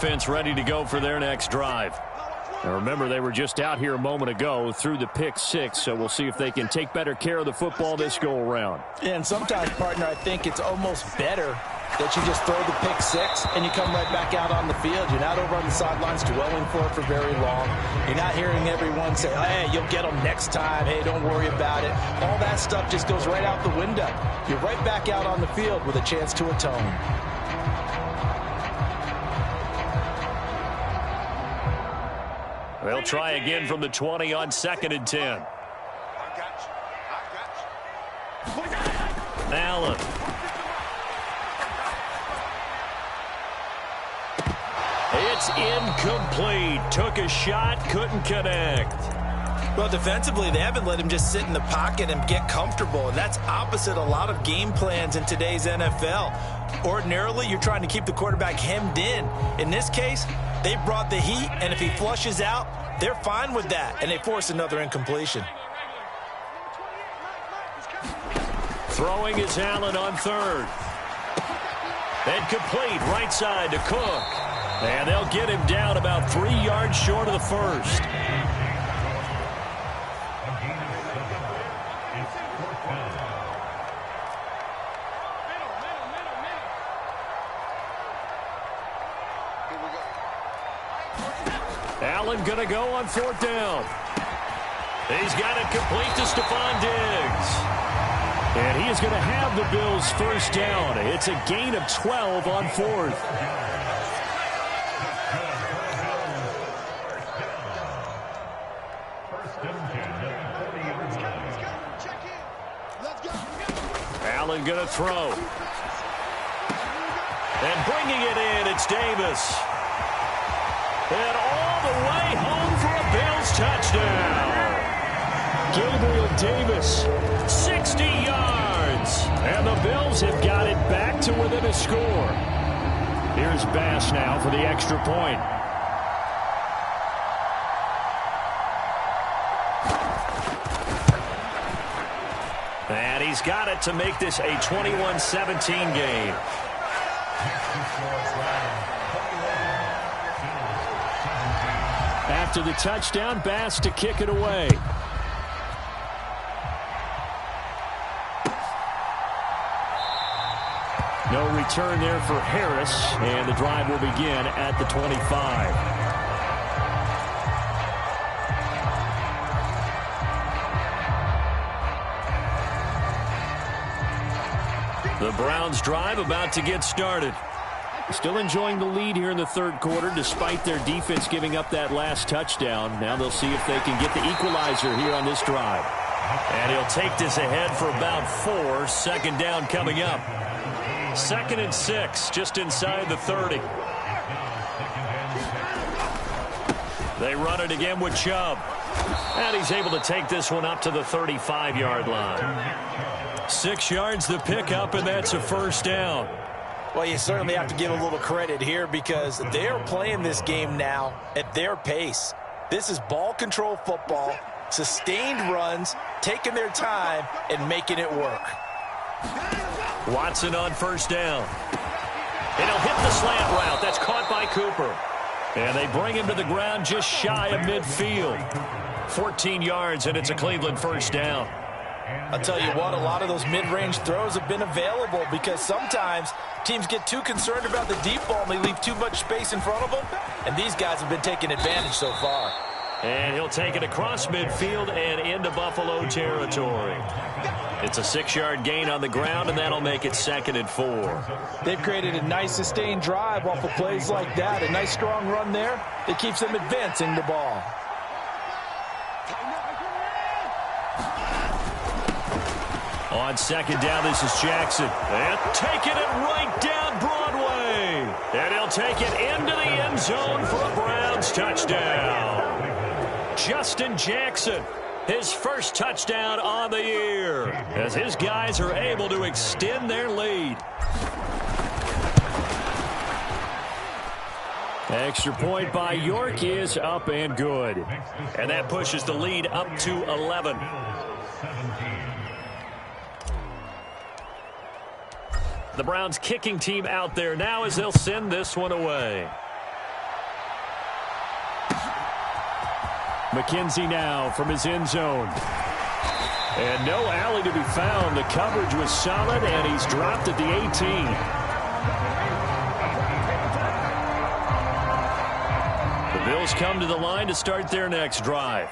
offense ready to go for their next drive. Now remember, they were just out here a moment ago through the pick six, so we'll see if they can take better care of the football this go-around. Yeah, and sometimes, partner, I think it's almost better that you just throw the pick six and you come right back out on the field. You're not over on the sidelines dwelling for it for very long. You're not hearing everyone say, hey, you'll get them next time. Hey, don't worry about it. All that stuff just goes right out the window. You're right back out on the field with a chance to atone. They'll try again from the 20 on 2nd and 10. Allen. It's incomplete. Took a shot, couldn't connect. Well, defensively, they haven't let him just sit in the pocket and get comfortable, and that's opposite a lot of game plans in today's NFL. Ordinarily, you're trying to keep the quarterback hemmed in. In this case, they brought the heat, and if he flushes out, they're fine with that, and they force another incompletion. Throwing is Allen on 3rd. And complete, right side to Cook. And they'll get him down about 3 yards short of the first. Allen going to go on 4th down. He's got it complete to Stephon Diggs. And he is going to have the Bills' first down. It's a gain of 12 on 4th. Allen going to throw. And bringing it in, it's Davis. And all the way home for a Bills touchdown. Gabriel Davis, 60 yards. And the Bills have got it back to within a score. Here's Bass now for the extra point. And he's got it to make this a 21-17 game. After the touchdown, Bass to kick it away. No return there for Harris, and the drive will begin at the 25. The Browns drive about to get started. Still enjoying the lead here in the 3rd quarter despite their defense giving up that last touchdown. Now they'll see if they can get the equalizer here on this drive. And he'll take this ahead for about 4. 2nd down coming up. 2nd and 6, just inside the 30. They run it again with Chubb. And he's able to take this one up to the 35-yard line. 6 yards the pickup, and that's a first down. Well, you certainly have to give a little credit here because they're playing this game now at their pace. This is ball control football, sustained runs, taking their time, and making it work. Watson on first down. And he'll hit the slant route. That's caught by Cooper. And they bring him to the ground just shy of midfield. 14 yards, and it's a Cleveland first down. I'll tell you what, a lot of those mid-range throws have been available because sometimes teams get too concerned about the deep ball and they leave too much space in front of them, and these guys have been taking advantage so far. And he'll take it across midfield and into Buffalo territory. It's a 6-yard gain on the ground, and that'll make it 2nd and 4. They've created a nice sustained drive off of plays like that. A nice strong run there that keeps them advancing the ball. On 2nd down, this is Jackson. And taking it right down Broadway. And he'll take it into the end zone for a Browns touchdown. Justin Jackson, his first touchdown on the year, as his guys are able to extend their lead. Extra point by York is up and good. And that pushes the lead up to 11. The Browns kicking team out there now as they'll send this one away. McKenzie now from his end zone. And no alley to be found. The coverage was solid, and he's dropped at the 18. The Bills come to the line to start their next drive.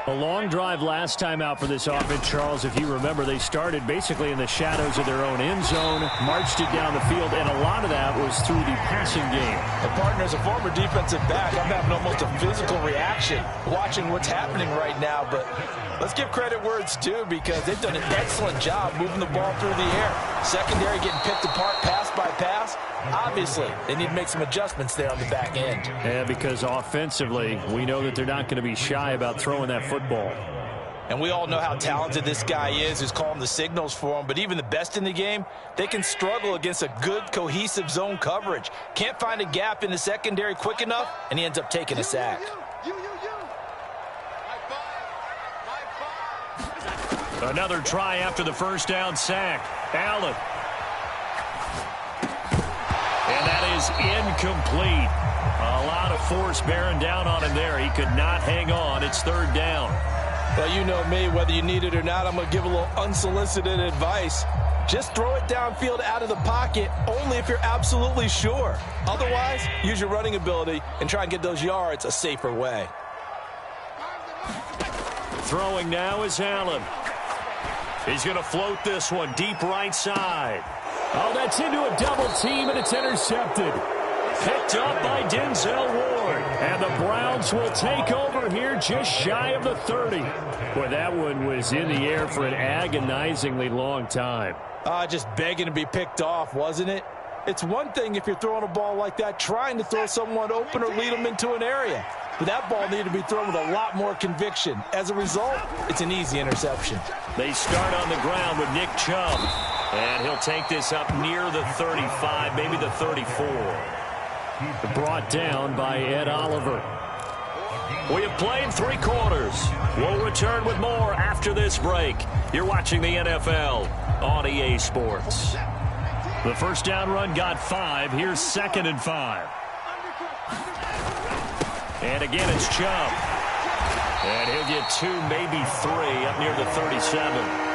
A long drive last time out for this offense, Charles. If you remember, they started basically in the shadows of their own end zone, marched it down the field, and a lot of that was through the passing game. And partner, as a former defensive back, I'm having almost a physical reaction watching what's happening right now. But let's give credit where it's due, because they've done an excellent job moving the ball through the air. Secondary getting picked apart pass by pass. Obviously, they need to make some adjustments there on the back end. Yeah, because offensively, we know that they're not going to be shy about throwing that football. And we all know how talented this guy is who's calling the signals for him. But even the best in the game, they can struggle against a good, cohesive zone coverage. Can't find a gap in the secondary quick enough, and he ends up taking a sack. Another try after the first down sack. Allen. And that is incomplete. A lot of force bearing down on him there. He could not hang on. It's third down. Well, you know me, whether you need it or not, I'm going to give a little unsolicited advice. Just throw it downfield out of the pocket, only if you're absolutely sure. Otherwise, use your running ability and try and get those yards a safer way. Throwing now is Allen. He's going to float this one deep right side. Oh, that's into a double team, and it's intercepted. Picked up by Denzel Ward. And the Browns will take over here just shy of the 30. Boy, that one was in the air for an agonizingly long time. Just begging to be picked off, wasn't it? It's one thing if you're throwing a ball like that, trying to throw someone open or lead them into an area. But that ball needed to be thrown with a lot more conviction. As a result, it's an easy interception. They start on the ground with Nick Chubb. And he'll take this up near the 35, maybe the 34. Brought down by Ed Oliver. We have played 3 quarters. We'll return with more after this break. You're watching the NFL on EA Sports. The first down run got 5. Here's 2nd and 5. And again, it's Chubb. And he'll get 2, maybe 3, up near the 37.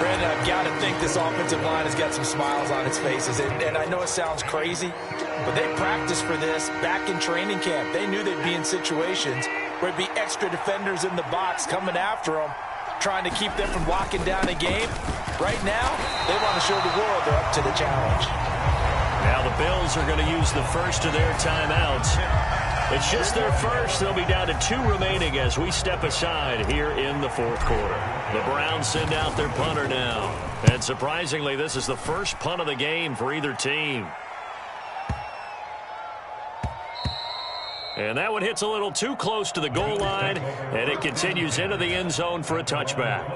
Brandon, I've got to think this offensive line has got some smiles on its faces. And I know it sounds crazy, but they practiced for this back in training camp. They knew they'd be in situations where there'd be extra defenders in the box coming after them, trying to keep them from locking down a game. Right now, they want to show the world they're up to the challenge. Now the Bills are going to use the first of their timeouts. It's just their first. They'll be down to 2 remaining as we step aside here in the 4th quarter. The Browns send out their punter now. And surprisingly, this is the first punt of the game for either team. And that one hits a little too close to the goal line, and it continues into the end zone for a touchback.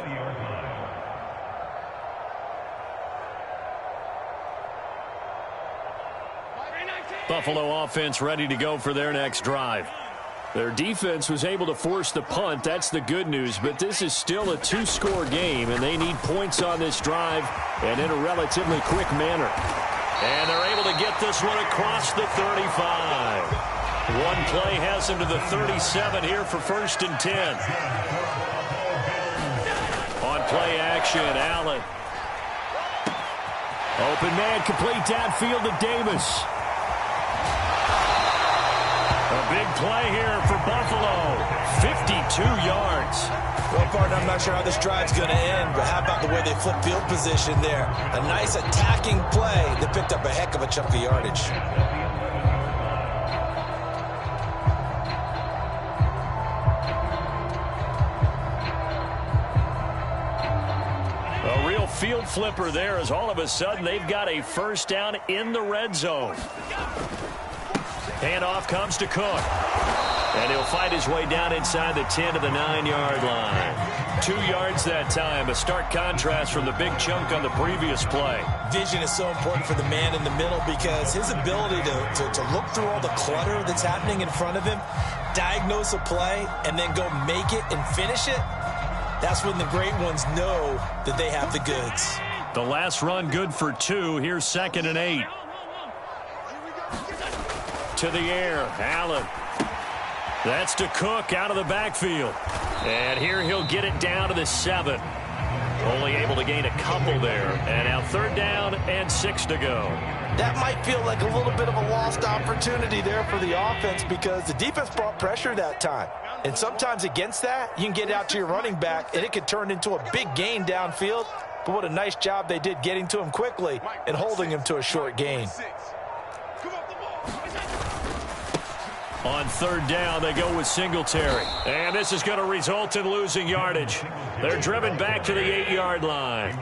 Buffalo offense ready to go for their next drive. Their defense was able to force the punt. That's the good news, but this is still a 2-score game, and they need points on this drive and in a relatively quick manner. And they're able to get this one across the 35. One play has them to the 37 here for 1st and 10. On play action, Allen. Open man, complete downfield to Davis. A big play here for Buffalo. 52 yards. Well, partner, I'm not sure how this drive's going to end, but how about the way they flip field position there? A nice attacking play that picked up a heck of a chunk of yardage. A real field flipper there as all of a sudden they've got a first down in the red zone. Handoff comes to Cook. And he'll fight his way down inside the 10 to the 9-yard line. 2 yards that time. A stark contrast from the big chunk on the previous play. Vision is so important for the man in the middle because his ability to look through all the clutter that's happening in front of him, diagnose a play, and then go make it and finish it, that's when the great ones know that they have the goods. The last run good for 2. Here's 2nd and 8. To the air, Allen. That's to Cook out of the backfield. And here he'll get it down to the 7. Only able to gain a couple there. And now 3rd down and 6 to go. That might feel like a little bit of a lost opportunity there for the offense because the defense brought pressure that time. And sometimes against that, you can get out to your running back, and it could turn into a big gain downfield. But what a nice job they did getting to him quickly and holding him to a short gain. On 3rd down, they go with Singletary. And this is going to result in losing yardage. They're driven back to the 8-yard line.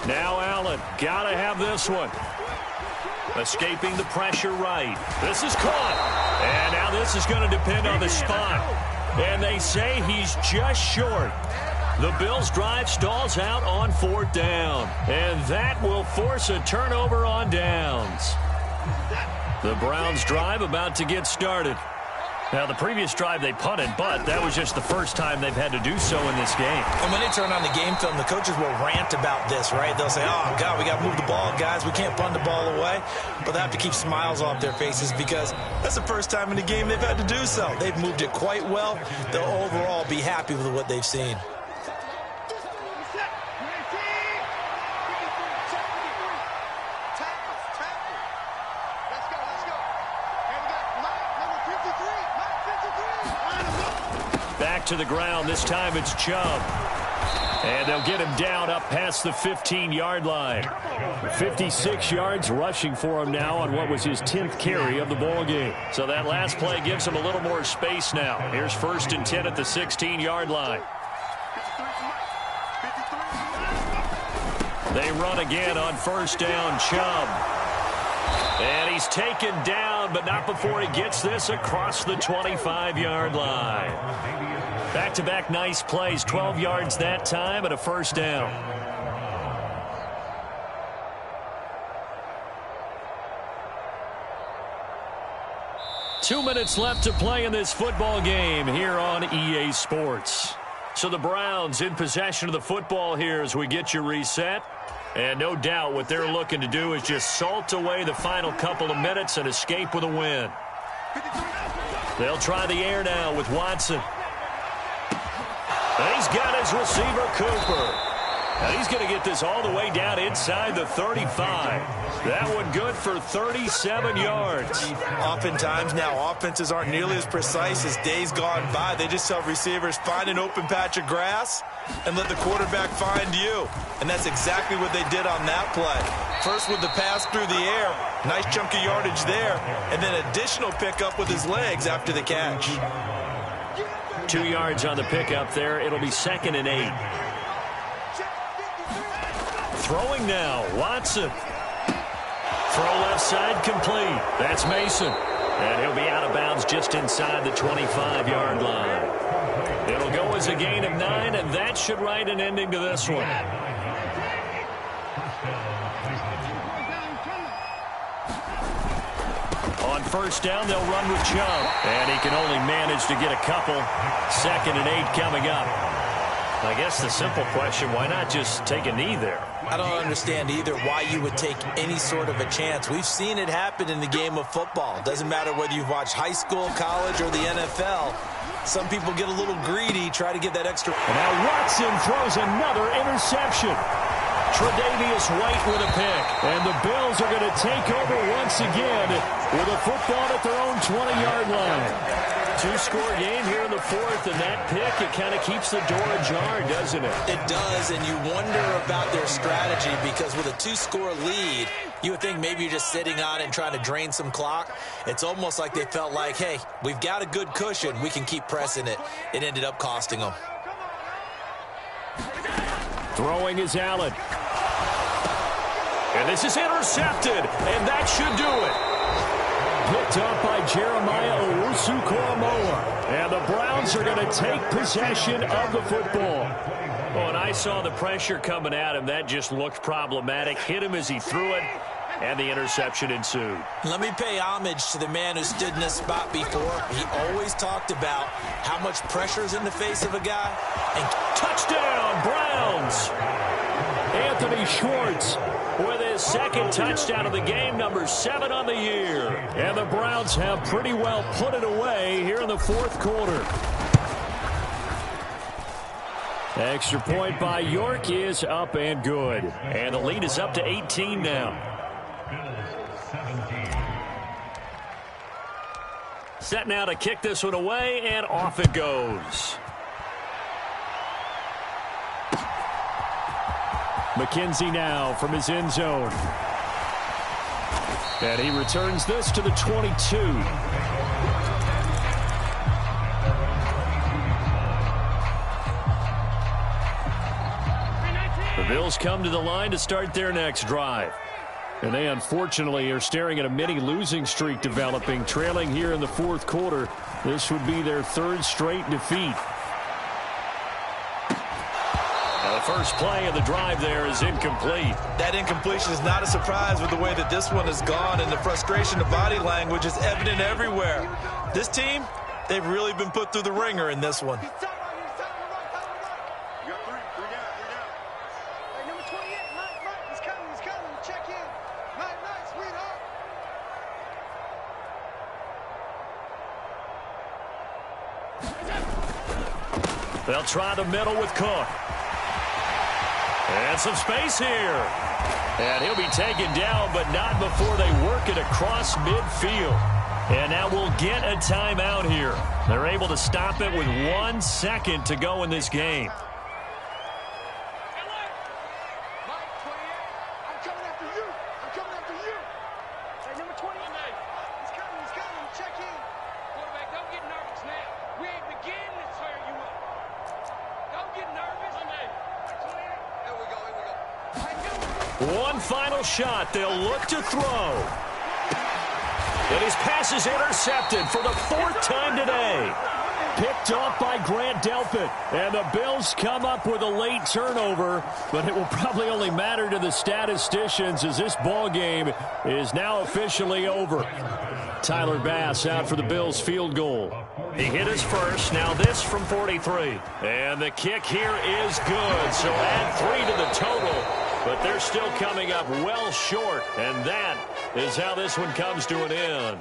Now Allen, gotta have this one. Escaping the pressure right. This is caught. And now this is going to depend on the spot. And they say he's just short. The Bills' drive stalls out on 4th down. And that will force a turnover on downs. The Browns' drive about to get started. Now, the previous drive they punted, but that was just the first time they've had to do so in this game. And when they turn on the game film, the coaches will rant about this, right? They'll say, oh, God, we got to move the ball, guys. We can't punt the ball away. But they have to keep smiles off their faces because that's the first time in the game they've had to do so. They've moved it quite well. They'll overall be happy with what they've seen. To the ground. This time it's Chubb. And they'll get him down up past the 15-yard line. 56 yards rushing for him now on what was his 10th carry of the ball game. So that last play gives him a little more space now. Here's 1st and 10 at the 16-yard line. They run again on 1st down. Chubb. And he's taken down, but not before he gets this across the 25-yard line. Back-to-back nice plays, 12 yards that time and a 1st down. Two minutes left to play in this football game here on EA Sports. So the Browns in possession of the football here as we get you reset. And no doubt what they're looking to do is just salt away the final couple of minutes and escape with a win. They'll try the air now with Watson. And he's got his receiver, Cooper. And he's going to get this all the way down inside the 35. That one good for 37 yards. Oftentimes now, offenses aren't nearly as precise as days gone by. They just have receivers find an open patch of grass and let the quarterback find you. And that's exactly what they did on that play. First with the pass through the air, nice chunk of yardage there, and then additional pickup with his legs after the catch. 2 yards on the pickup there. It'll be 2nd and 8. Throwing now, Watson. Throw left side complete. That's Mason. And he'll be out of bounds just inside the 25-yard line. It'll go as a gain of 9, and that should write an ending to this one. On 1st down, they'll run with Chubb. And he can only manage to get a couple. 2nd and 8 coming up. I guess the simple question, why not just take a knee there? I don't understand either why you would take any sort of a chance. We've seen it happen in the game of football. Doesn't matter whether you've watched high school, college, or the NFL. Some people get a little greedy, try to get that extra. And now Watson throws another interception. Tre'Davious White with a pick. And the Bills are going to take over once again with a football at their own 20-yard line. 2-score game here in the 4th, and that pick, it kind of keeps the door ajar, doesn't it? It does, and you wonder about their strategy because with a 2-score lead, you would think maybe you're just sitting on it and trying to drain some clock. It's almost like they felt like, hey, we've got a good cushion. We can keep pressing it. It ended up costing them. Throwing is Allen. And this is intercepted, and that should do it. Picked up by Jeremiah Owusu-Koramoah. And the Browns are going to take possession of the football. Oh, and I saw the pressure coming at him. That just looked problematic. Hit him as he threw it. and the interception ensued. Let me pay homage to the man who stood in this spot before. He always talked about how much pressure is in the face of a guy. And touchdown, Browns! Anthony Schwartz with his second touchdown of the game, number 7 on the year. And the Browns have pretty well put it away here in the fourth quarter. Extra point by York is up and good. And the lead is up to 18 now. Set now to kick this one away, and off it goes. McKenzie now from his end zone. And he returns this to the 22. The Bills come to the line to start their next drive. And they unfortunately are staring at a mini losing streak developing, trailing here in the fourth quarter. This would be their 3rd straight defeat. Now the first play of the drive there is incomplete. that incompletion is not a surprise with the way that this one has gone, and the frustration of body language is evident everywhere. This team, they've really been put through the ringer in this one. They'll try the middle with Cook. And some space here. And he'll be taken down, but not before they work it across midfield. And now we'll get a timeout here. They're able to stop it with 1 second to go in this game. One final shot. They'll look to throw. And his pass is intercepted for the 4th time today. Picked off by Grant Delpit. And the Bills come up with a late turnover, but it will probably only matter to the statisticians as this ball game is now officially over. Tyler Bass out for the Bills field goal. He hit his first. Now this from 43. And the kick here is good. So add 3 to the total. But they're still coming up well short, and that is how this one comes to an end.